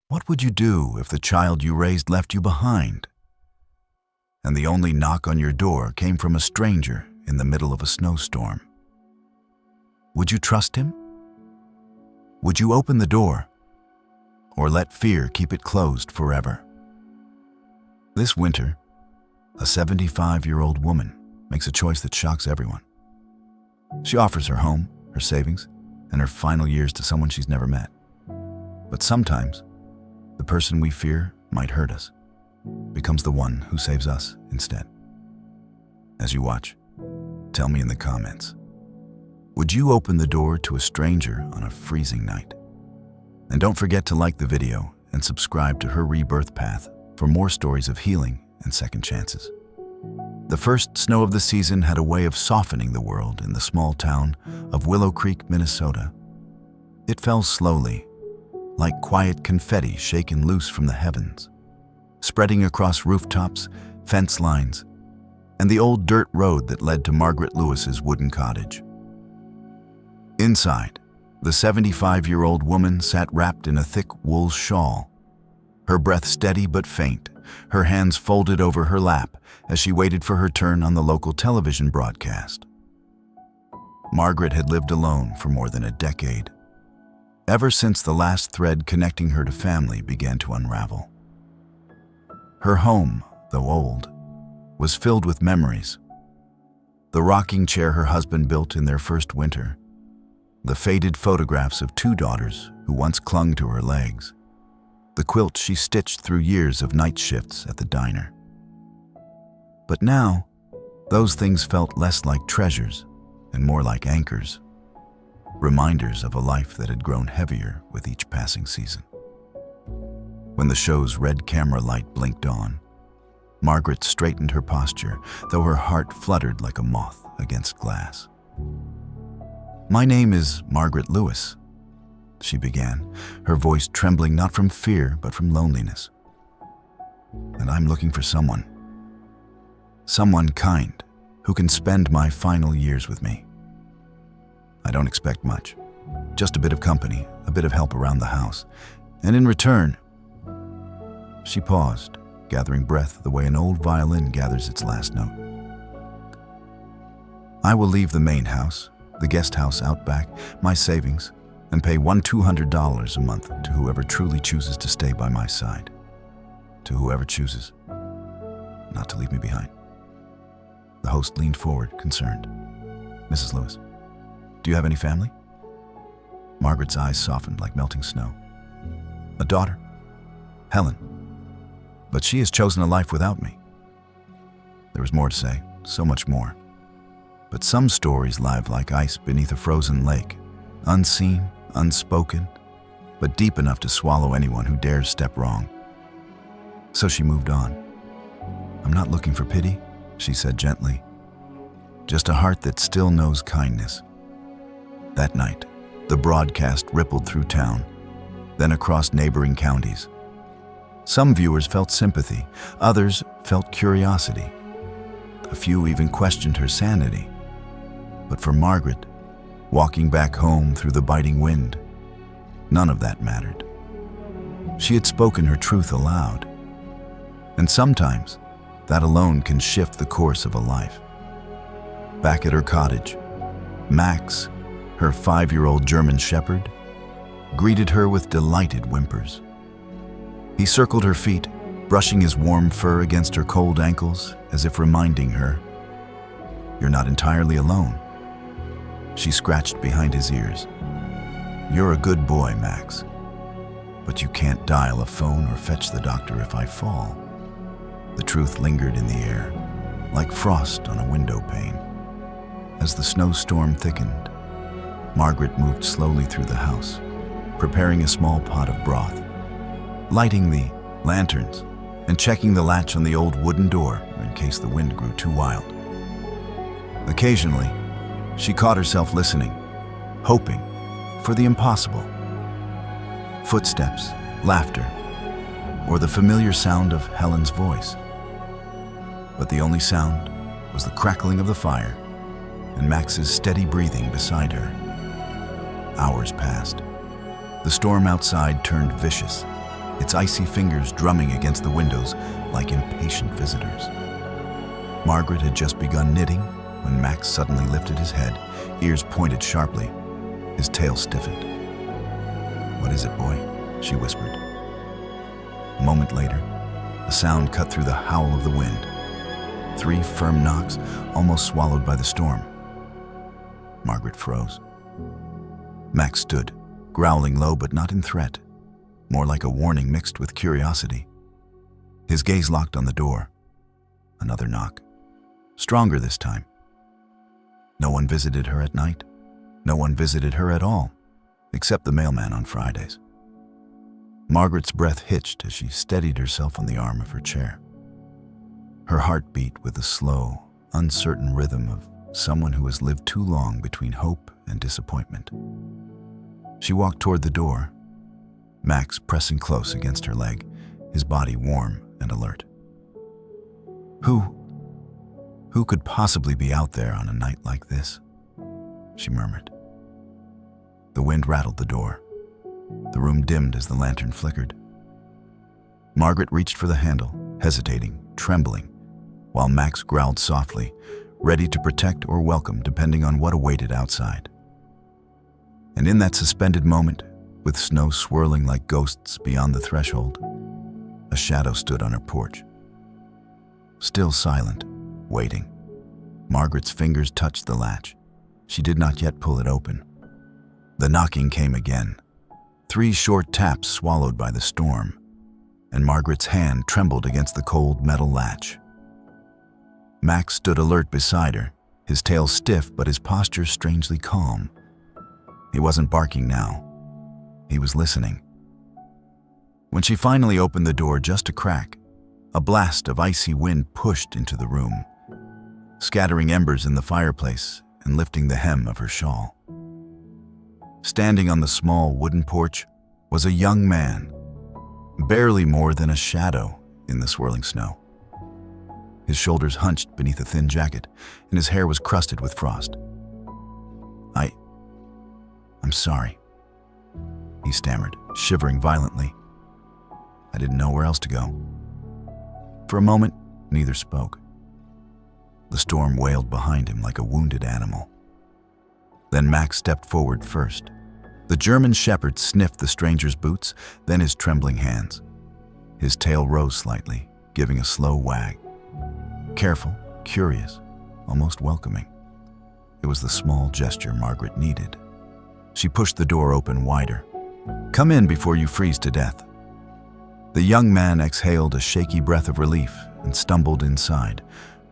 What would you do if the child you raised left you behind, and the only knock on your door came from a stranger in the middle of a snowstorm? Would you trust him? Would you open the door, or let fear keep it closed forever? This winter, a 75-year-old woman makes a choice that shocks everyone. She offers her home, her savings, and her final years to someone she's never met. But sometimes, the person we fear might hurt us becomes the one who saves us instead. As you watch, tell me in the comments, would you open the door to a stranger on a freezing night? And don't forget to like the video and subscribe to her rebirth path for more stories of healing and second chances. The first snow of the season had a way of softening the world in the small town of Willow Creek, Minnesota. It fell slowly, like quiet confetti shaken loose from the heavens, spreading across rooftops, fence lines, and the old dirt road that led to Margaret Lewis's wooden cottage. Inside, the 75-year-old woman sat wrapped in a thick wool shawl, her breath steady but faint, her hands folded over her lap as she waited for her turn on the local television broadcast. Margaret had lived alone for more than a decade, ever since the last thread connecting her to family began to unravel. Her home, though old, was filled with memories. The rocking chair her husband built in their first winter, the faded photographs of two daughters who once clung to her legs, the quilt she stitched through years of night shifts at the diner. But now, those things felt less like treasures and more like anchors, reminders of a life that had grown heavier with each passing season. When the show's red camera light blinked on, Margaret straightened her posture, though her heart fluttered like a moth against glass. "My name is Margaret Lewis," she began, her voice trembling not from fear but from loneliness. "And I'm looking for someone kind who can spend my final years with me. I don't expect much, just a bit of company, a bit of help around the house, and in return..." She paused, gathering breath the way an old violin gathers its last note. "I will leave the main house, the guest house out back, my savings, and pay $200 a month to whoever truly chooses to stay by my side. To whoever chooses not to leave me behind." The host leaned forward, concerned. "Mrs. Lewis, do you have any family?" Margaret's eyes softened like melting snow. "A daughter, Helen, but she has chosen a life without me." There was more to say, so much more. But some stories live like ice beneath a frozen lake, unseen, unspoken, but deep enough to swallow anyone who dares step wrong. So she moved on. "I'm not looking for pity," she said gently. "Just a heart that still knows kindness." That night, the broadcast rippled through town, then across neighboring counties. Some viewers felt sympathy, others felt curiosity. A few even questioned her sanity. But for Margaret, walking back home through the biting wind, none of that mattered. She had spoken her truth aloud. And sometimes, that alone can shift the course of a life. Back at her cottage, Max, her 5-year-old German shepherd, greeted her with delighted whimpers. He circled her feet, brushing his warm fur against her cold ankles, as if reminding her, "You're not entirely alone." She scratched behind his ears. "You're a good boy, Max, but you can't dial a phone or fetch the doctor if I fall." The truth lingered in the air, like frost on a window pane. As the snowstorm thickened, Margaret moved slowly through the house, preparing a small pot of broth, lighting the lanterns, and checking the latch on the old wooden door in case the wind grew too wild. Occasionally, she caught herself listening, hoping for the impossible. Footsteps, laughter, or the familiar sound of Helen's voice. But the only sound was the crackling of the fire and Max's steady breathing beside her. Hours passed. The storm outside turned vicious, its icy fingers drumming against the windows like impatient visitors. Margaret had just begun knitting when Max suddenly lifted his head, ears pointed sharply, his tail stiffened. "What is it, boy?" she whispered. A moment later, a sound cut through the howl of the wind. 3 firm knocks, almost swallowed by the storm. Margaret froze. Max stood, growling low but not in threat, more like a warning mixed with curiosity. His gaze locked on the door. Another knock. Stronger this time. No one visited her at night. No one visited her at all, except the mailman on Fridays. Margaret's breath hitched as she steadied herself on the arm of her chair. Her heart beat with the slow, uncertain rhythm of someone who has lived too long between hope and disappointment. She walked toward the door, Max pressing close against her leg, his body warm and alert. Who could possibly be out there on a night like this? She murmured. The wind rattled the door. The room dimmed as the lantern flickered. Margaret reached for the handle, hesitating, trembling, while Max growled softly, ready to protect or welcome depending on what awaited outside. And in that suspended moment, with snow swirling like ghosts beyond the threshold, a shadow stood on her porch. Still silent, waiting. Margaret's fingers touched the latch. She did not yet pull it open. The knocking came again. 3 short taps swallowed by the storm, and Margaret's hand trembled against the cold metal latch. Max stood alert beside her, his tail stiff but his posture strangely calm. He wasn't barking now. He was listening. When she finally opened the door just a crack, a blast of icy wind pushed into the room, scattering embers in the fireplace and lifting the hem of her shawl. Standing on the small wooden porch was a young man, barely more than a shadow in the swirling snow. His shoulders hunched beneath a thin jacket, and his hair was crusted with frost. I'm sorry, he stammered, shivering violently. I didn't know where else to go. For a moment, neither spoke. The storm wailed behind him like a wounded animal. Then Max stepped forward first. The German shepherd sniffed the stranger's boots, then his trembling hands. His tail rose slightly, giving a slow wag. Careful, curious, almost welcoming. It was the small gesture Margaret needed. She pushed the door open wider. "Come in before you freeze to death." The young man exhaled a shaky breath of relief and stumbled inside,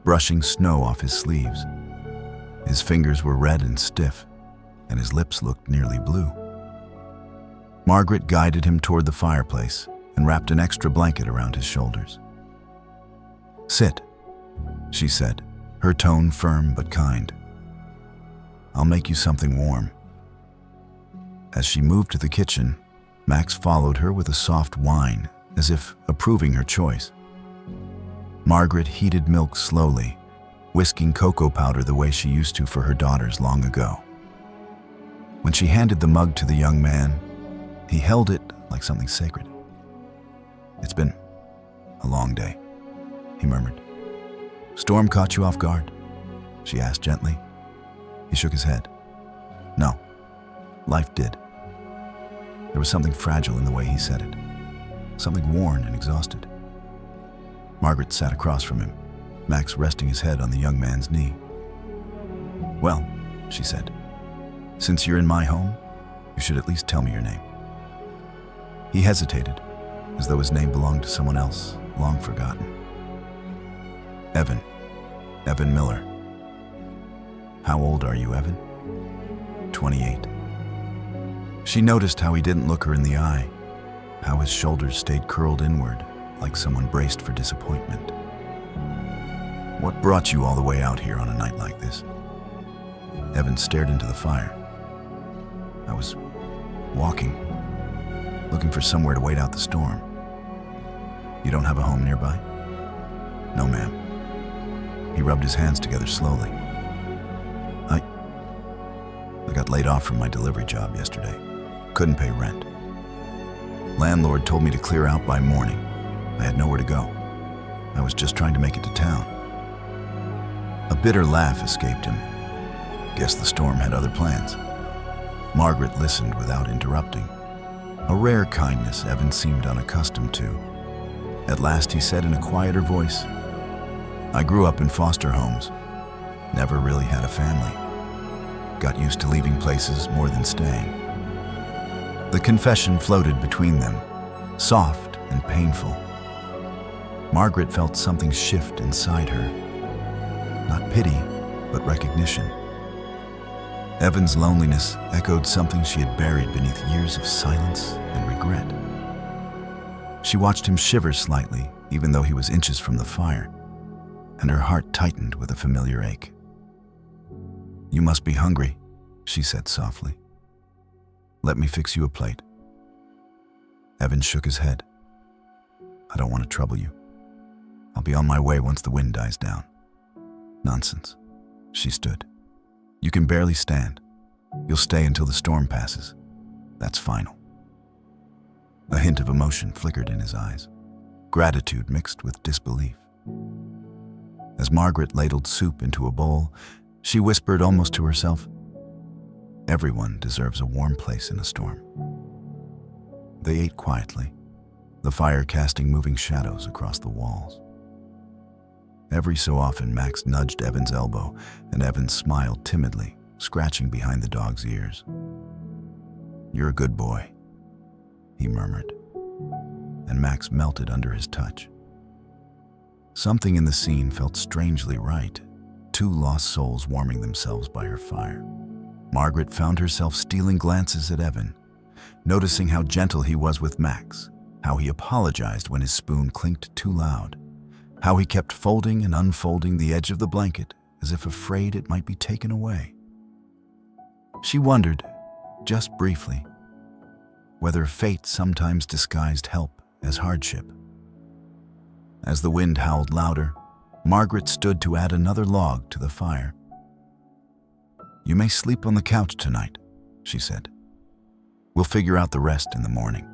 brushing snow off his sleeves. His fingers were red and stiff, and his lips looked nearly blue. Margaret guided him toward the fireplace and wrapped an extra blanket around his shoulders. "Sit," she said, her tone firm but kind. "I'll make you something warm." As she moved to the kitchen, Max followed her with a soft whine, as if approving her choice. Margaret heated milk slowly, whisking cocoa powder the way she used to for her daughters long ago. When she handed the mug to the young man, he held it like something sacred. "It's been a long day," he murmured. "Storm caught you off guard?" she asked gently. He shook his head. "No, life did." There was something fragile in the way he said it, something worn and exhausted. Margaret sat across from him, Max resting his head on the young man's knee. "Well," she said, "since you're in my home, you should at least tell me your name." He hesitated, as though his name belonged to someone else, long forgotten. Evan Miller." "How old are you, Evan?" 28. She noticed how he didn't look her in the eye, how his shoulders stayed curled inward, like someone braced for disappointment. "What brought you all the way out here on a night like this?" Evan stared into the fire. "I was walking, looking for somewhere to wait out the storm." "You don't have a home nearby?" "No, ma'am." He rubbed his hands together slowly. I got laid off from my delivery job yesterday. Couldn't pay rent. Landlord told me to clear out by morning. I had nowhere to go. I was just trying to make it to town. A bitter laugh escaped him. Guess the storm had other plans. Margaret listened without interrupting. A rare kindness Evan seemed unaccustomed to. At last he said in a quieter voice, I grew up in foster homes. Never really had a family. Got used to leaving places more than staying. The confession floated between them, soft and painful. Margaret felt something shift inside her. Not pity, but recognition. Evan's loneliness echoed something she had buried beneath years of silence and regret. She watched him shiver slightly, even though he was inches from the fire, and her heart tightened with a familiar ache. You must be hungry, she said softly. Let me fix you a plate. Evan shook his head. I don't want to trouble you. I'll be on my way once the wind dies down. Nonsense. She stood. You can barely stand. You'll stay until the storm passes. That's final. A hint of emotion flickered in his eyes, gratitude mixed with disbelief. As Margaret ladled soup into a bowl, she whispered almost to herself, everyone deserves a warm place in a storm. They ate quietly, the fire casting moving shadows across the walls. Every so often, Max nudged Evan's elbow, and Evan smiled timidly, scratching behind the dog's ears. You're a good boy, he murmured, and Max melted under his touch. Something in the scene felt strangely right, two lost souls warming themselves by her fire. Margaret found herself stealing glances at Evan, noticing how gentle he was with Max, how he apologized when his spoon clinked too loud, how he kept folding and unfolding the edge of the blanket as if afraid it might be taken away. She wondered, just briefly, whether fate sometimes disguised help as hardship. As the wind howled louder, Margaret stood to add another log to the fire. You may sleep on the couch tonight, she said. We'll figure out the rest in the morning.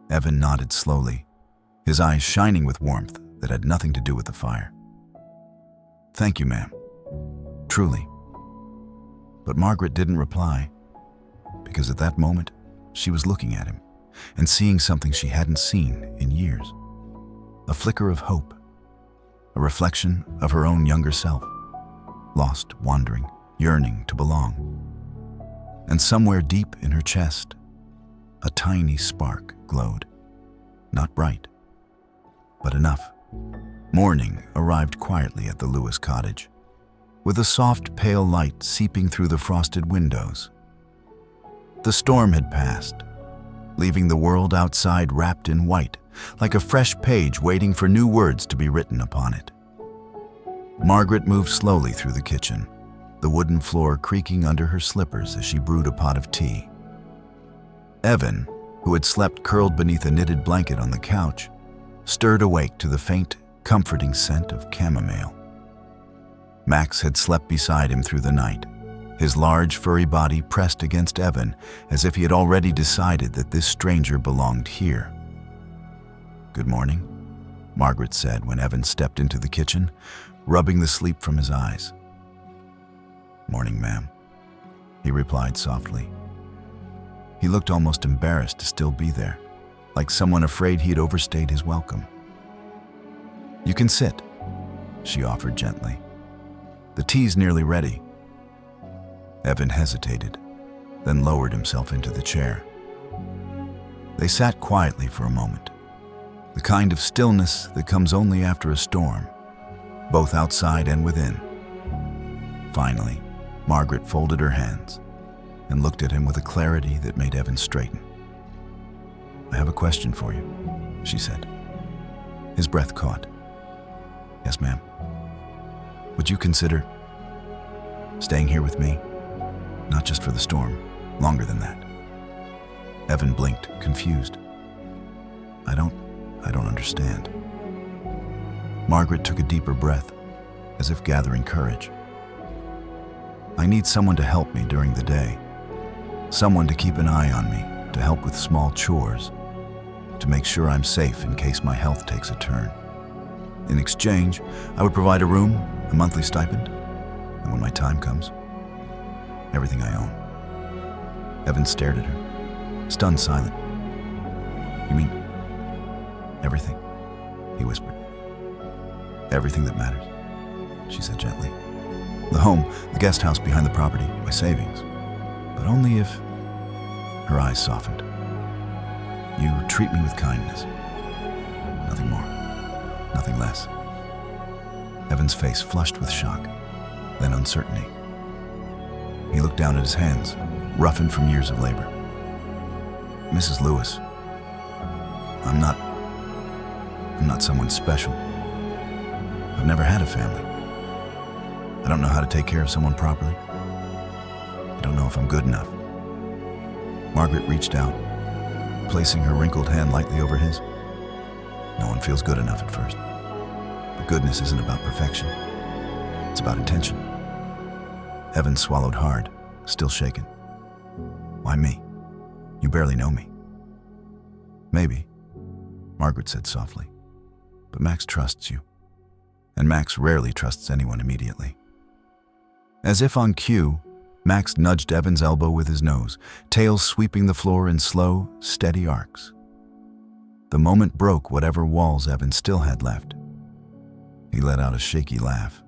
Evan nodded slowly, his eyes shining with warmth that had nothing to do with the fire. Thank you, ma'am. Truly. But Margaret didn't reply, because at that moment, she was looking at him and seeing something she hadn't seen in years. A flicker of hope, a reflection of her own younger self, lost, wandering, yearning to belong. And somewhere deep in her chest, a tiny spark glowed, not bright, but enough. Morning arrived quietly at the Lewis cottage, with a soft, pale light seeping through the frosted windows. The storm had passed, leaving the world outside wrapped in white, like a fresh page waiting for new words to be written upon it. Margaret moved slowly through the kitchen, the wooden floor creaking under her slippers as she brewed a pot of tea. Evan, who had slept curled beneath a knitted blanket on the couch, stirred awake to the faint, comforting scent of chamomile. Max had slept beside him through the night, his large, furry body pressed against Evan as if he had already decided that this stranger belonged here. Good morning, Margaret said when Evan stepped into the kitchen, rubbing the sleep from his eyes. Morning, ma'am, he replied softly. He looked almost embarrassed to still be there, like someone afraid he had overstayed his welcome. You can sit, she offered gently. The tea's nearly ready. Evan hesitated, then lowered himself into the chair. They sat quietly for a moment, the kind of stillness that comes only after a storm, both outside and within. Finally, Margaret folded her hands and looked at him with a clarity that made Evan straighten. I have a question for you, she said. His breath caught. Yes, ma'am. Would you consider staying here with me? Not just for the storm, longer than that. Evan blinked, confused. I don't understand. Margaret took a deeper breath, as if gathering courage. I need someone to help me during the day. Someone to keep an eye on me to help with small chores, to make sure I'm safe in case my health takes a turn. In exchange, I would provide a room, a monthly stipend, and when my time comes, everything I own. Evan stared at her, stunned silent. You mean everything? He whispered. Everything that matters, she said gently. The home, the guest house behind the property, my savings. But only if... Her eyes softened. You treat me with kindness. Nothing more. Nothing less. Evan's face flushed with shock, then uncertainty. He looked down at his hands, roughened from years of labor. Mrs. Lewis, I'm not someone special. I've never had a family. I don't know how to take care of someone properly. I don't know if I'm good enough. Margaret reached out, placing her wrinkled hand lightly over his. No one feels good enough at first. But goodness isn't about perfection. It's about intention. Evan swallowed hard, still shaken. Why me? You barely know me. Maybe, Margaret said softly. But Max trusts you. And Max rarely trusts anyone immediately. As if on cue, Max nudged Evan's elbow with his nose, tail sweeping the floor in slow, steady arcs. The moment broke whatever walls Evan still had left. He let out a shaky laugh.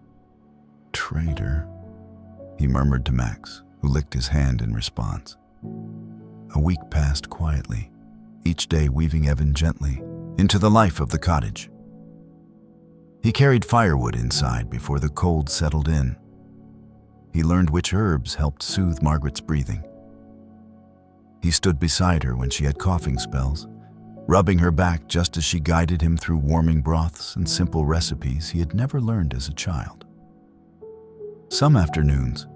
Traitor, he murmured to Max, who licked his hand in response. A week passed quietly, each day weaving Evan gently into the life of the cottage. He carried firewood inside before the cold settled in. He learned which herbs helped soothe Margaret's breathing. He stood beside her when she had coughing spells, rubbing her back just as she guided him through warming broths and simple recipes he had never learned as a child. Some afternoons,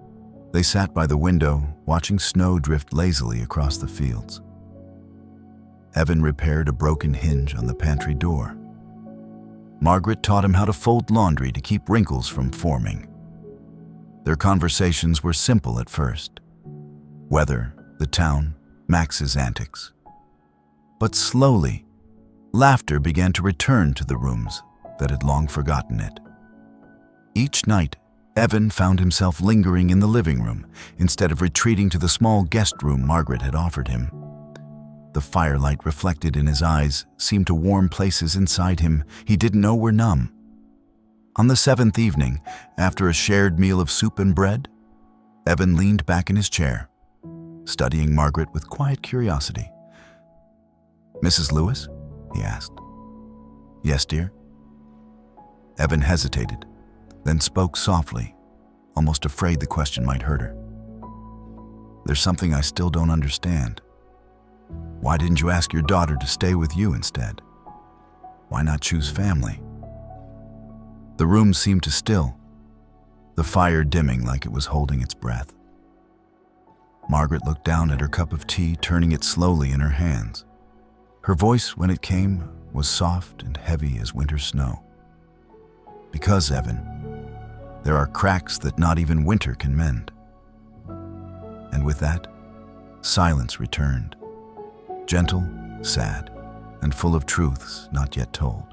they sat by the window watching snow drift lazily across the fields. Evan repaired a broken hinge on the pantry door. Margaret taught him how to fold laundry to keep wrinkles from forming. Their conversations were simple at first. Weather, the town, Max's antics. But slowly, laughter began to return to the rooms that had long forgotten it. Each night, Evan found himself lingering in the living room instead of retreating to the small guest room Margaret had offered him. The firelight reflected in his eyes seemed to warm places inside him he didn't know were numb. On the 7th evening, after a shared meal of soup and bread, Evan leaned back in his chair, studying Margaret with quiet curiosity. Mrs. Lewis? He asked. Yes, dear. Evan hesitated, then spoke softly, almost afraid the question might hurt her. There's something I still don't understand. Why didn't you ask your daughter to stay with you instead? Why not choose family? The room seemed to still, the fire dimming like it was holding its breath. Margaret looked down at her cup of tea, turning it slowly in her hands. Her voice, when it came, was soft and heavy as winter snow. Because, Evan, there are cracks that not even winter can mend. And with that, silence returned, gentle, sad, and full of truths not yet told.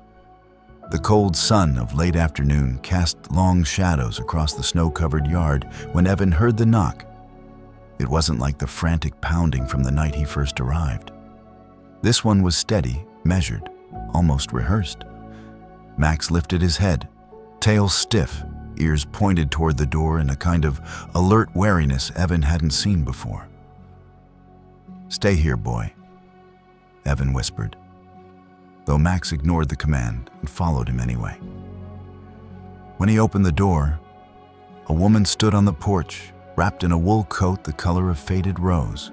The cold sun of late afternoon cast long shadows across the snow-covered yard when Evan heard the knock. It wasn't like the frantic pounding from the night he first arrived. This one was steady, measured, almost rehearsed. Max lifted his head, tail stiff, ears pointed toward the door in a kind of alert wariness Evan hadn't seen before. Stay here, boy, Evan whispered, though Max ignored the command and followed him anyway. When he opened the door, a woman stood on the porch, wrapped in a wool coat the color of faded rose.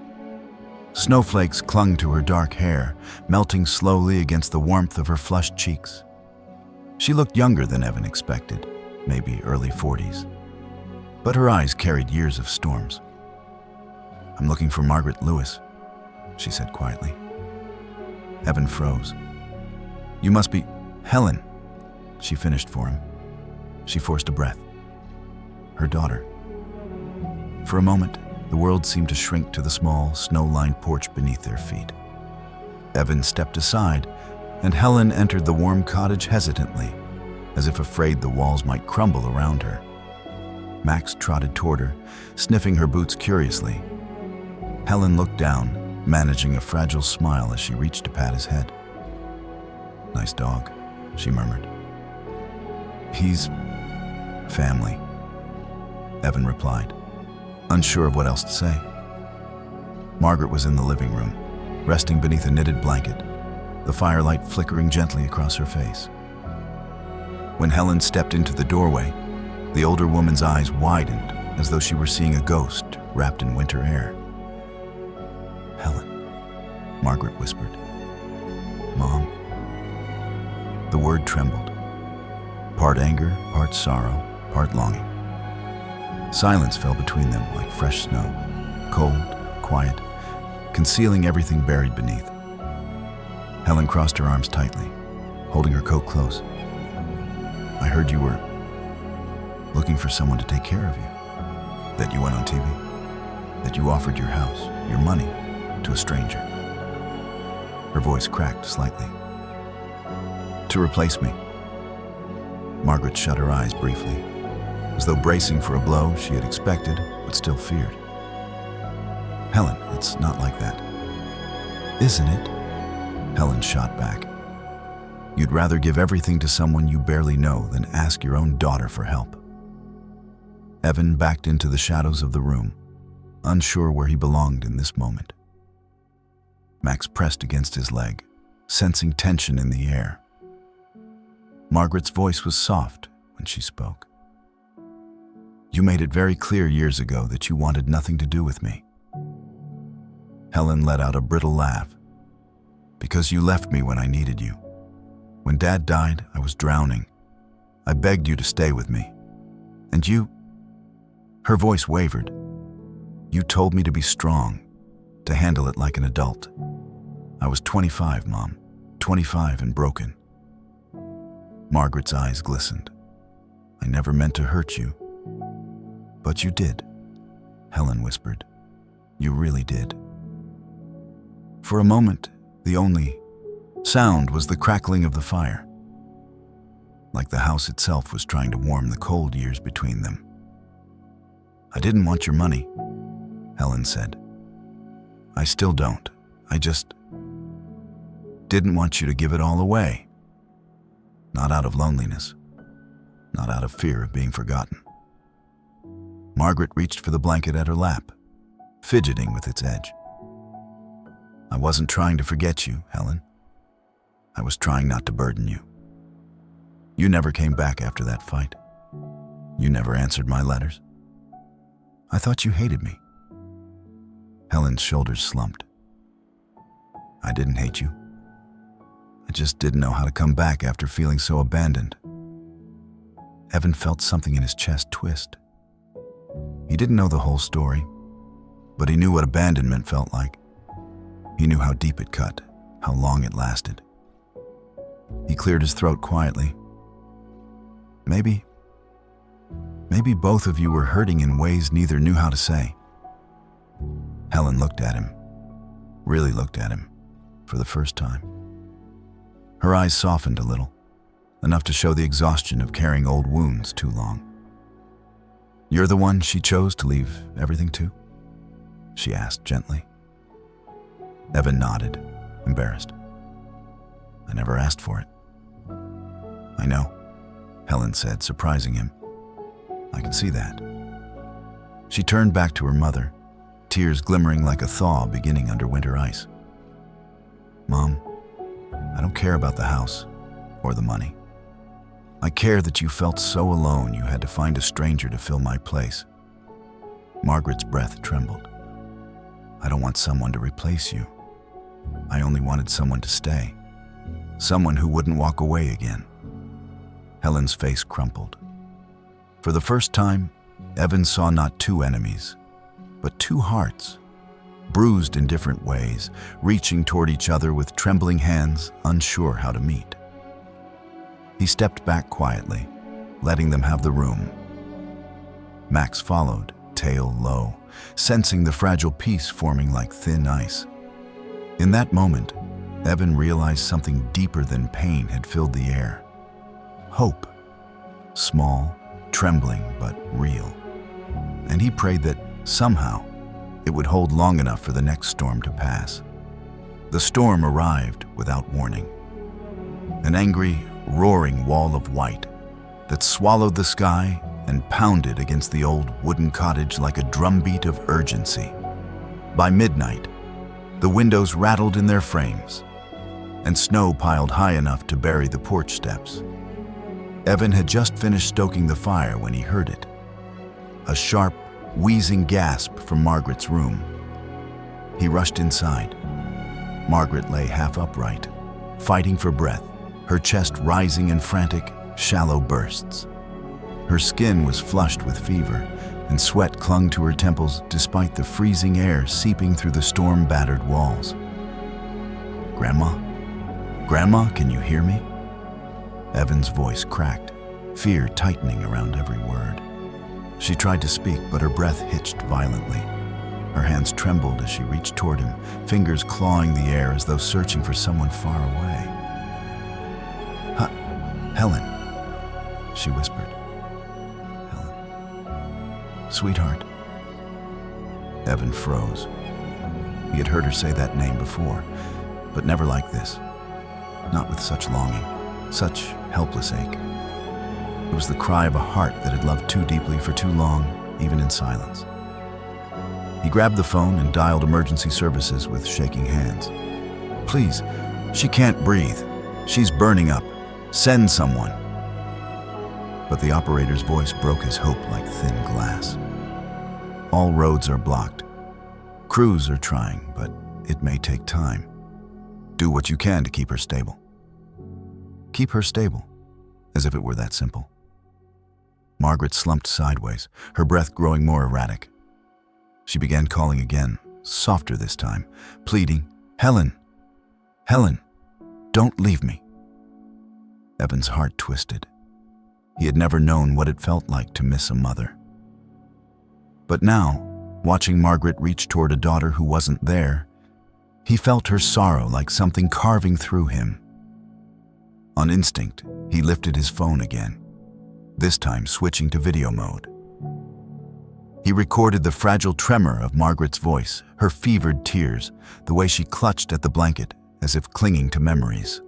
Snowflakes clung to her dark hair, melting slowly against the warmth of her flushed cheeks. She looked younger than Evan expected, maybe early 40s. But her eyes carried years of storms. I'm looking for Margaret Lewis, she said quietly. Evan froze. You must be Helen, she finished for him. She forced a breath. Her daughter. For a moment, The world seemed to shrink to the small, snow-lined porch beneath their feet. Evan stepped aside, and Helen entered the warm cottage hesitantly, as if afraid the walls might crumble around her. Max trotted toward her, sniffing her boots curiously. Helen looked down, managing a fragile smile as she reached to pat his head. "Nice dog," she murmured. "He's family," Evan replied, unsure of what else to say. Margaret was in the living room, resting beneath a knitted blanket, the firelight flickering gently across her face. When Helen stepped into the doorway, the older woman's eyes widened as though she were seeing a ghost wrapped in winter air. "Helen," Margaret whispered. "Mom." The word trembled. Part anger, part sorrow, part longing. Silence fell between them like fresh snow, cold, quiet, concealing everything buried beneath. Helen crossed her arms tightly, holding her coat close. "I heard you were looking for someone to take care of you, that you went on TV, that you offered your house, your money, to a stranger." Her voice cracked slightly. "To replace me." Margaret shut her eyes briefly, as though bracing for a blow she had expected but still feared. "Helen, it's not like that." "Isn't it?" Helen shot back. "You'd rather give everything to someone you barely know than ask your own daughter for help." Evan backed into the shadows of the room, unsure where he belonged in this moment. Max pressed against his leg, sensing tension in the air. Margaret's voice was soft when she spoke. "You made it very clear years ago that you wanted nothing to do with me." Helen let out a brittle laugh. "Because you left me when I needed you. When Dad died, I was drowning. I begged you to stay with me. And you..." Her voice wavered. "You told me to be strong, to handle it like an adult. I was 25, Mom. 25 and broken." Margaret's eyes glistened. "I never meant to hurt you." "But you did," Helen whispered. "You really did." For a moment, the only sound was the crackling of the fire, like the house itself was trying to warm the cold years between them. "I didn't want your money," Helen said. "I still don't. I just didn't want you to give it all away. Not out of loneliness, not out of fear of being forgotten." Margaret reached for the blanket at her lap, fidgeting with its edge. "I wasn't trying to forget you, Helen. I was trying not to burden you. You never came back after that fight. You never answered my letters. I thought you hated me." Helen's shoulders slumped. "I didn't hate you. I just didn't know how to come back after feeling so abandoned." Evan felt something in his chest twist. He didn't know the whole story, but he knew what abandonment felt like. He knew how deep it cut, how long it lasted. He cleared his throat quietly. Maybe both of you were hurting in ways neither knew how to say." Helen looked at him, really looked at him, for the first time. Her eyes softened a little, enough to show the exhaustion of carrying old wounds too long. "You're the one she chose to leave everything to?" she asked gently. Evan nodded, embarrassed. "I never asked for it." "I know," Helen said, surprising him. "I can see that." She turned back to her mother, tears glimmering like a thaw beginning under winter ice. "Mom, I don't care about the house or the money. I care that you felt so alone you had to find a stranger to fill my place." Margaret's breath trembled. "I don't want someone to replace you. I only wanted someone to stay. Someone who wouldn't walk away again." Helen's face crumpled. For the first time, Evan saw not two enemies, but two hearts, bruised in different ways, reaching toward each other with trembling hands, unsure how to meet. He stepped back quietly, letting them have the room. Max followed, tail low, sensing the fragile peace forming like thin ice. In that moment, Evan realized something deeper than pain had filled the air. Hope. Small, trembling, but real. And he prayed that, somehow, it would hold long enough for the next storm to pass. The storm arrived without warning. An angry, roaring wall of white that swallowed the sky and pounded against the old wooden cottage like a drumbeat of urgency. By midnight, the windows rattled in their frames, and snow piled high enough to bury the porch steps. Evan had just finished stoking the fire when he heard it. A sharp, wheezing gasp from Margaret's room. He rushed inside. Margaret lay half upright, fighting for breath, her chest rising in frantic, shallow bursts. Her skin was flushed with fever, and sweat clung to her temples despite the freezing air seeping through the storm-battered walls. "Grandma? Grandma, can you hear me?" Evan's voice cracked, fear tightening around every word. She tried to speak, but her breath hitched violently. Her hands trembled as she reached toward him, fingers clawing the air as though searching for someone far away. "Helen," she whispered. "Helen. Sweetheart." Evan froze. He had heard her say that name before, but never like this. Not with such longing, such helpless ache. It was the cry of a heart that had loved too deeply for too long, even in silence. He grabbed the phone and dialed emergency services with shaking hands. "Please, she can't breathe. She's burning up. Send someone." But the operator's voice broke his hope like thin glass. "All roads are blocked. Crews are trying, but it may take time. Do what you can to keep her stable." Keep her stable, as if it were that simple. Margaret slumped sideways, her breath growing more erratic. She began calling again, softer this time, pleading, "Helen! Helen! Don't leave me!" Evan's heart twisted. He had never known what it felt like to miss a mother. But now, watching Margaret reach toward a daughter who wasn't there, he felt her sorrow like something carving through him. On instinct, he lifted his phone again, this time switching to video mode. He recorded the fragile tremor of Margaret's voice, her fevered tears, the way she clutched at the blanket as if clinging to memories.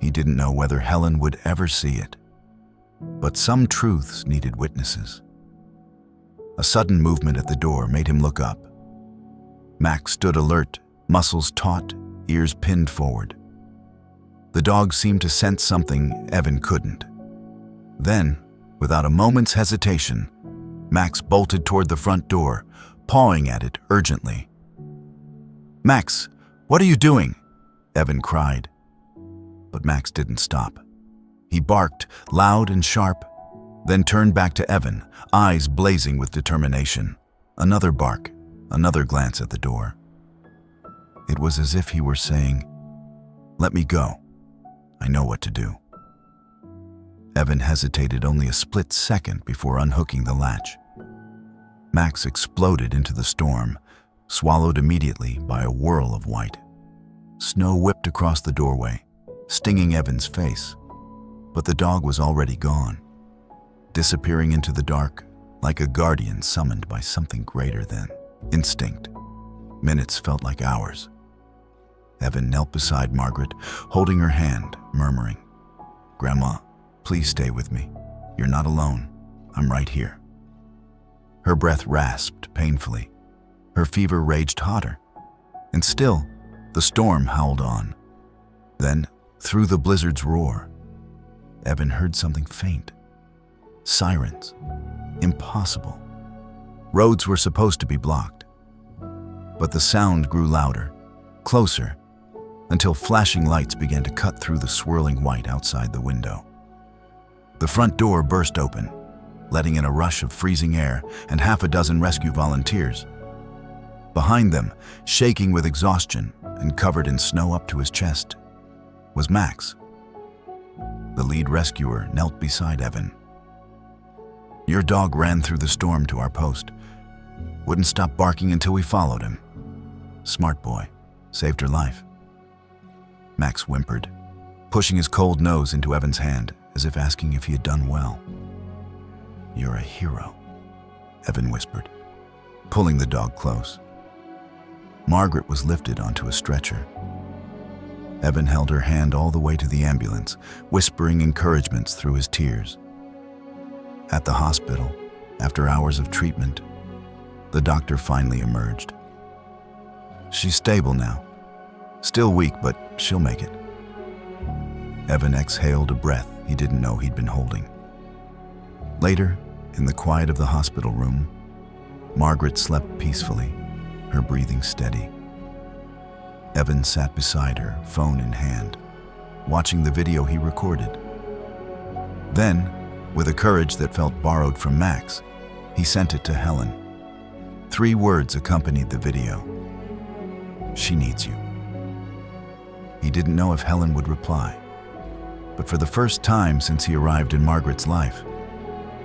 He didn't know whether Helen would ever see it, but some truths needed witnesses. A sudden movement at the door made him look up. Max stood alert, muscles taut, ears pinned forward. The dog seemed to sense something Evan couldn't. Then, without a moment's hesitation, Max bolted toward the front door, pawing at it urgently. "Max, what are you doing?" Evan cried. But Max didn't stop. He barked, loud and sharp, then turned back to Evan, eyes blazing with determination. Another bark, another glance at the door. It was as if he were saying, "Let me go. I know what to do." Evan hesitated only a split second before unhooking the latch. Max exploded into the storm, swallowed immediately by a whirl of white. Snow whipped across the doorway, stinging Evan's face, but the dog was already gone, disappearing into the dark like a guardian summoned by something greater than instinct. Minutes felt like hours. Evan knelt beside Margaret, holding her hand, murmuring, "Grandma, please stay with me. You're not alone. I'm right here." Her breath rasped painfully. Her fever raged hotter. And still, the storm howled on. Then, through the blizzard's roar, Evan heard something faint. Sirens. Impossible. Roads were supposed to be blocked. But the sound grew louder, closer, until flashing lights began to cut through the swirling white outside the window. The front door burst open, letting in a rush of freezing air and half a dozen rescue volunteers. Behind them, shaking with exhaustion and covered in snow up to his chest, was Max. The lead rescuer knelt beside Evan. "Your dog ran through the storm to our post. Wouldn't stop barking until we followed him. Smart boy. Saved her life. Max whimpered, pushing his cold nose into Evan's hand, as if asking if he had done well. "You're a hero," Evan whispered, pulling the dog close. Margaret was lifted onto a stretcher. Evan held her hand all the way to the ambulance, whispering encouragements through his tears. At the hospital, after hours of treatment, the doctor finally emerged. "She's stable now. Still weak, but she'll make it." Evan exhaled a breath he didn't know he'd been holding. Later, in the quiet of the hospital room, Margaret slept peacefully, her breathing steady. Evan sat beside her, phone in hand, watching the video he recorded. Then, with a courage that felt borrowed from Max, he sent it to Helen. 3 words accompanied the video. "She needs you." He didn't know if Helen would reply, but for the first time since he arrived in Margaret's life,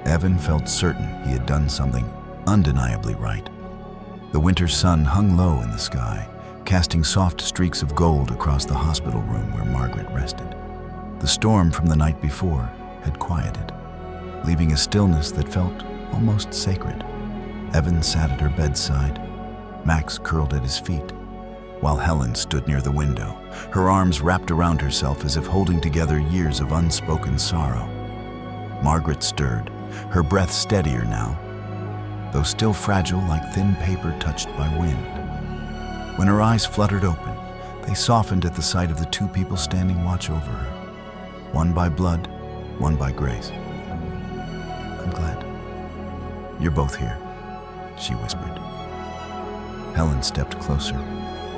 Evan felt certain he had done something undeniably right. The winter sun hung low in the sky, casting soft streaks of gold across the hospital room where Margaret rested. The storm from the night before had quieted, leaving a stillness that felt almost sacred. Evan sat at her bedside, Max curled at his feet, while Helen stood near the window, her arms wrapped around herself as if holding together years of unspoken sorrow. Margaret stirred, her breath steadier now, though still fragile like thin paper touched by wind. When her eyes fluttered open, they softened at the sight of the 2 people standing watch over her, one by blood, one by grace. "I'm glad you're both here," she whispered. Helen stepped closer,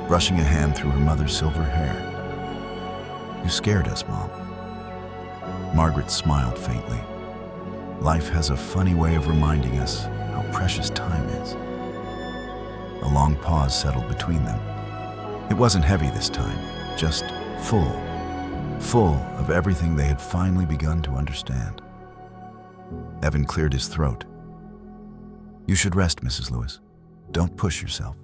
brushing a hand through her mother's silver hair. "You scared us, Mom." Margaret smiled faintly. Life has a funny way of reminding us how precious time is. A long pause settled between them. It wasn't heavy this time, just full of everything they had finally begun to understand. Evan cleared his throat. "You should rest, Mrs. Lewis. Don't push yourself."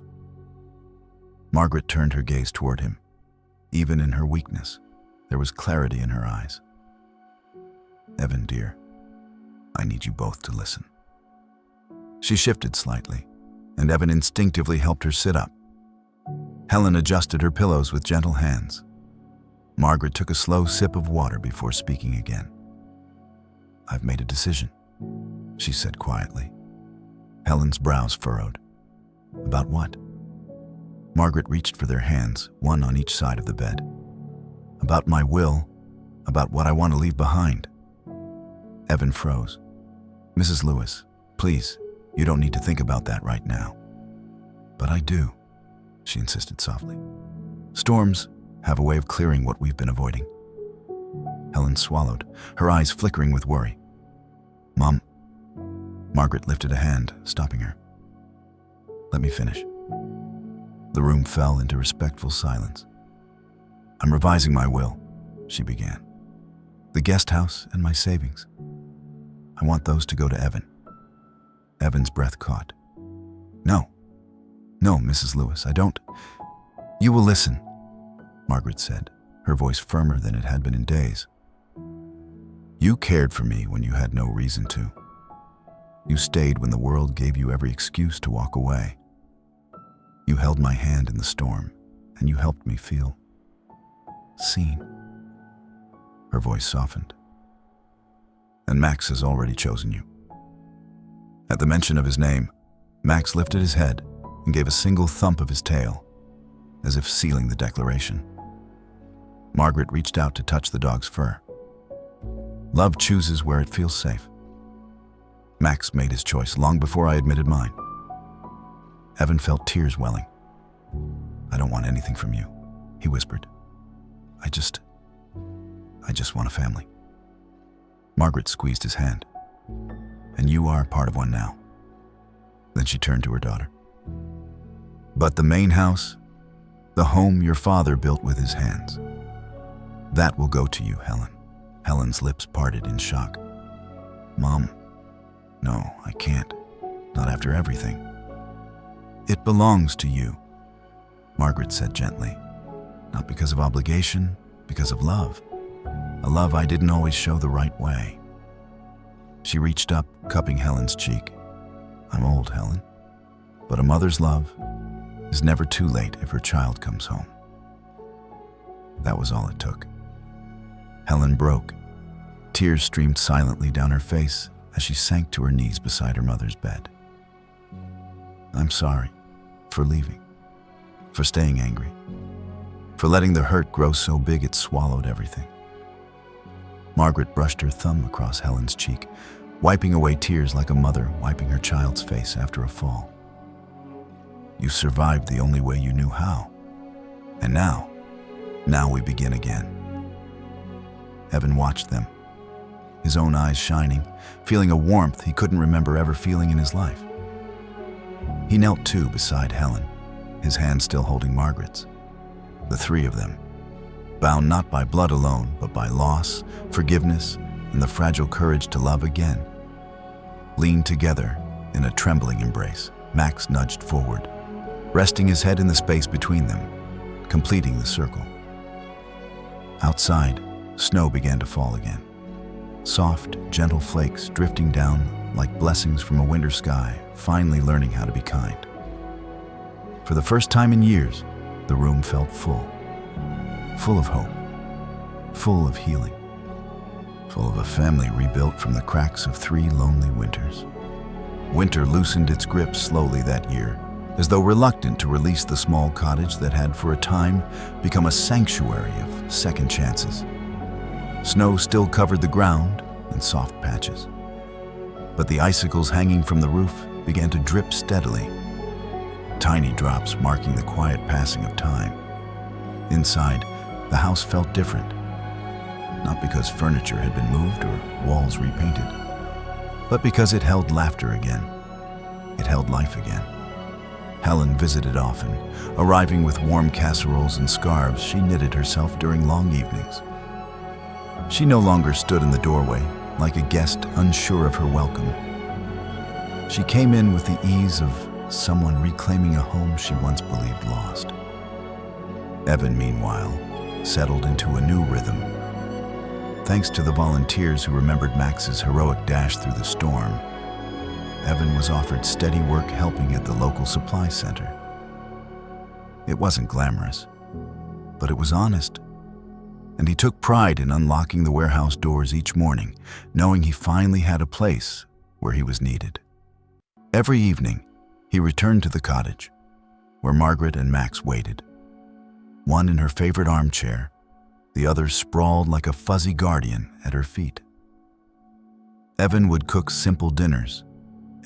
Margaret turned her gaze toward him. Even in her weakness, there was clarity in her eyes. "Evan, dear, I need you both to listen." She shifted slightly, and Evan instinctively helped her sit up. Helen adjusted her pillows with gentle hands. Margaret took a slow sip of water before speaking again. "I've made a decision," she said quietly. Helen's brows furrowed. "About what?" Margaret reached for their hands, one on each side of the bed. "About my will, about what I want to leave behind." Evan froze. "Mrs. Lewis, please, you don't need to think about that right now." "But I do," she insisted softly. "Storms have a way of clearing what we've been avoiding." Helen swallowed, her eyes flickering with worry. "Mom," Margaret lifted a hand, stopping her. "Let me finish." The room fell into respectful silence. "I'm revising my will," she began. "The guest house and my savings. I want those to go to Evan." Evan's breath caught. No, Mrs. Lewis, I don't." "You will listen," Margaret said, her voice firmer than it had been in days. "You cared for me when you had no reason to. You stayed when the world gave you every excuse to walk away. You held my hand in the storm, and you helped me feel seen." Her voice softened. "And Max has already chosen you." At the mention of his name, Max lifted his head and gave a single thump of his tail, as if sealing the declaration. Margaret reached out to touch the dog's fur. Love chooses where it feels safe. Max made his choice long before I admitted mine. Evan felt tears welling. "I don't want anything from you," he whispered. I just want a family." Margaret squeezed his hand. "And you are part of one now." Then she turned to her daughter. "But the main house, the home your father built with his hands, that will go to you, Helen." Helen's lips parted in shock. "Mom, no, I can't. Not after everything." It belongs to you, Margaret said gently. Not because of obligation, because of love. A love I didn't always show the right way. She reached up, cupping Helen's cheek. I'm old, Helen, but a mother's love is never too late if her child comes home. That was all it took. Helen broke. Tears streamed silently down her face as she sank to her knees beside her mother's bed. I'm sorry for leaving, for staying angry, for letting the hurt grow so big it swallowed everything. Margaret brushed her thumb across Helen's cheek, wiping away tears like a mother wiping her child's face after a fall. You survived the only way you knew how. And now we begin again. Evan watched them, his own eyes shining, feeling a warmth he couldn't remember ever feeling in his life. He knelt too beside Helen, his hand still holding Margaret's. The three of them, bound not by blood alone, but by loss, forgiveness, and the fragile courage to love again, leaned together in a trembling embrace. Max nudged forward, resting his head in the space between them, completing the circle. Outside, snow began to fall again. Soft, gentle flakes drifting down like blessings from a winter sky, finally learning how to be kind. For the first time in years, the room felt full of hope, full of healing, full of a family rebuilt from the cracks of 3 lonely winters. Winter loosened its grip slowly that year, as though reluctant to release the small cottage that had for a time become a sanctuary of second chances. Snow still covered the ground in soft patches, but the icicles hanging from the roof began to drip steadily, tiny drops marking the quiet passing of time. Inside, the house felt different, not because furniture had been moved or walls repainted, but because it held laughter again. It held life again. Helen visited often, arriving with warm casseroles and scarves she knitted herself during long evenings. She no longer stood in the doorway, like a guest unsure of her welcome. She came in with the ease of someone reclaiming a home she once believed lost. Evan, meanwhile, settled into a new rhythm. Thanks to the volunteers who remembered Max's heroic dash through the storm, Evan was offered steady work helping at the local supply center. It wasn't glamorous, but it was honest, and he took pride in unlocking the warehouse doors each morning, knowing he finally had a place where he was needed. Every evening, he returned to the cottage, where Margaret and Max waited, one in her favorite armchair, the other sprawled like a fuzzy guardian at her feet. Evan would cook simple dinners,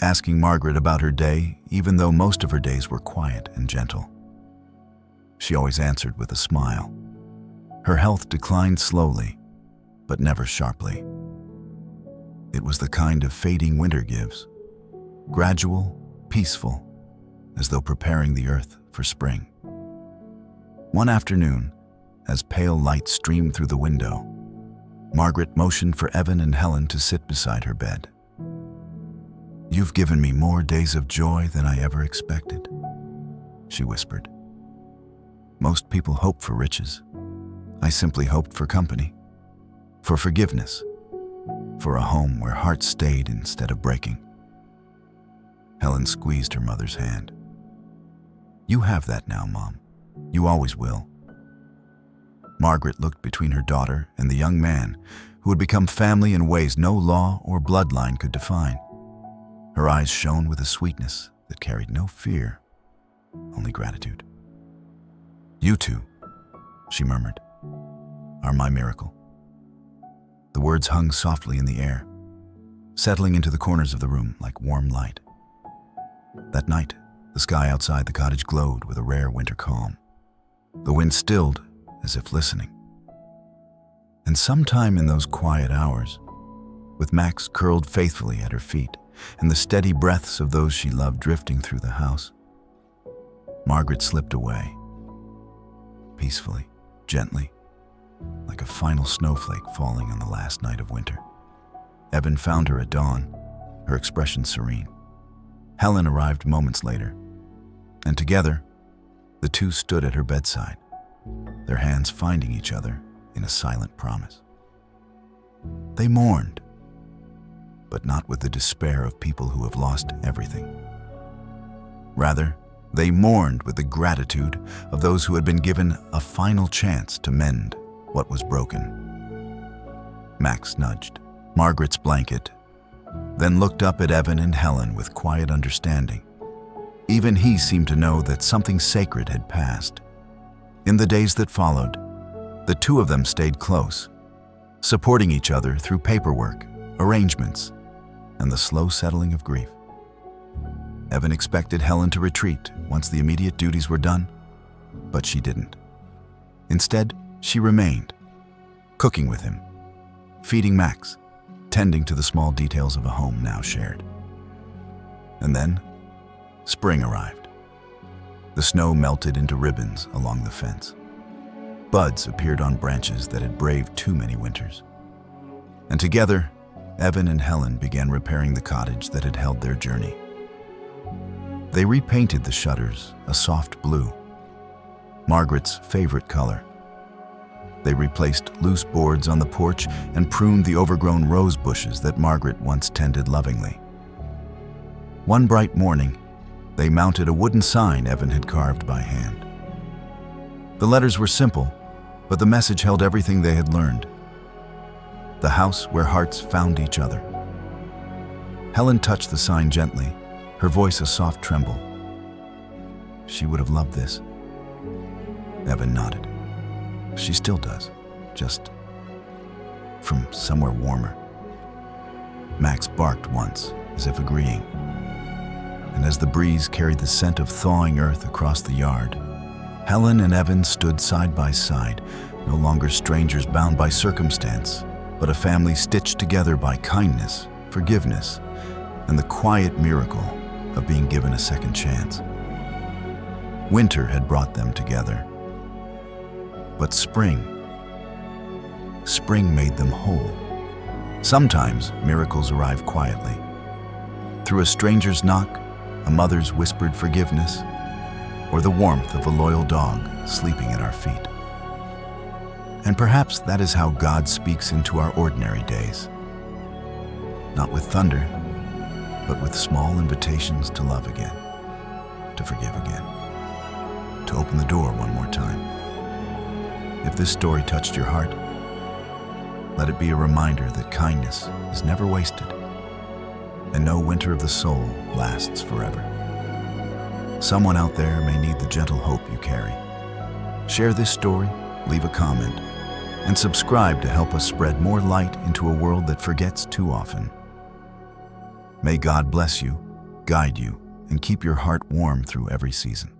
asking Margaret about her day, even though most of her days were quiet and gentle. She always answered with a smile. Her health declined slowly, but never sharply. It was the kind of fading winter gives, gradual, peaceful, as though preparing the earth for spring. One afternoon, as pale light streamed through the window, Margaret motioned for Evan and Helen to sit beside her bed. "You've given me more days of joy than I ever expected," she whispered. "Most people hope for riches. I simply hoped for company, for forgiveness, for a home where hearts stayed instead of breaking." Helen squeezed her mother's hand. "You have that now, Mom. You always will." Margaret looked between her daughter and the young man who had become family in ways no law or bloodline could define. Her eyes shone with a sweetness that carried no fear, only gratitude. "You two," she murmured, "are my miracle." The words hung softly in the air, settling into the corners of the room like warm light. That night, the sky outside the cottage glowed with a rare winter calm. The wind stilled, as if listening. And sometime in those quiet hours, with Max curled faithfully at her feet and the steady breaths of those she loved drifting through the house, Margaret slipped away, peacefully, gently, like a final snowflake falling on the last night of winter. Evan found her at dawn, her expression serene. Helen arrived moments later, And together, the two stood at her bedside, their hands finding each other in a silent promise. They mourned, but not with the despair of people who have lost everything. Rather, they mourned with the gratitude of those who had been given a final chance to mend what was broken. Max nudged Margaret's blanket, then looked up at Evan and Helen with quiet understanding. Even he seemed to know that something sacred had passed. In the days that followed, the two of them stayed close, supporting each other through paperwork, arrangements, and the slow settling of grief. Evan expected Helen to retreat once the immediate duties were done, but she didn't. Instead, she remained, cooking with him, feeding Max, tending to the small details of a home now shared. And then, spring arrived. The snow melted into ribbons along the fence. Buds appeared on branches that had braved too many winters. And together, Evan and Helen began repairing the cottage that had held their journey. They repainted the shutters a soft blue, Margaret's favorite color. They replaced loose boards on the porch and pruned the overgrown rose bushes that Margaret once tended lovingly. One bright morning, they mounted a wooden sign Evan had carved by hand. The letters were simple, but the message held everything they had learned. The house where hearts found each other. Helen touched the sign gently, her voice a soft tremble. She would have loved this. Evan nodded. She still does, just from somewhere warmer. Max barked once, as if agreeing. And as the breeze carried the scent of thawing earth across the yard, Helen and Evan stood side by side, no longer strangers bound by circumstance, but a family stitched together by kindness, forgiveness, and the quiet miracle of being given a second chance. Winter had brought them together. But spring made them whole. Sometimes miracles arrive quietly. Through a stranger's knock, a mother's whispered forgiveness, or the warmth of a loyal dog sleeping at our feet. And perhaps that is how God speaks into our ordinary days. Not with thunder, but with small invitations to love again, to forgive again, to open the door one more time. If this story touched your heart, let it be a reminder that kindness is never wasted, and no winter of the soul lasts forever. Someone out there may need the gentle hope you carry. Share this story, leave a comment, and subscribe to help us spread more light into a world that forgets too often. May God bless you, guide you, and keep your heart warm through every season.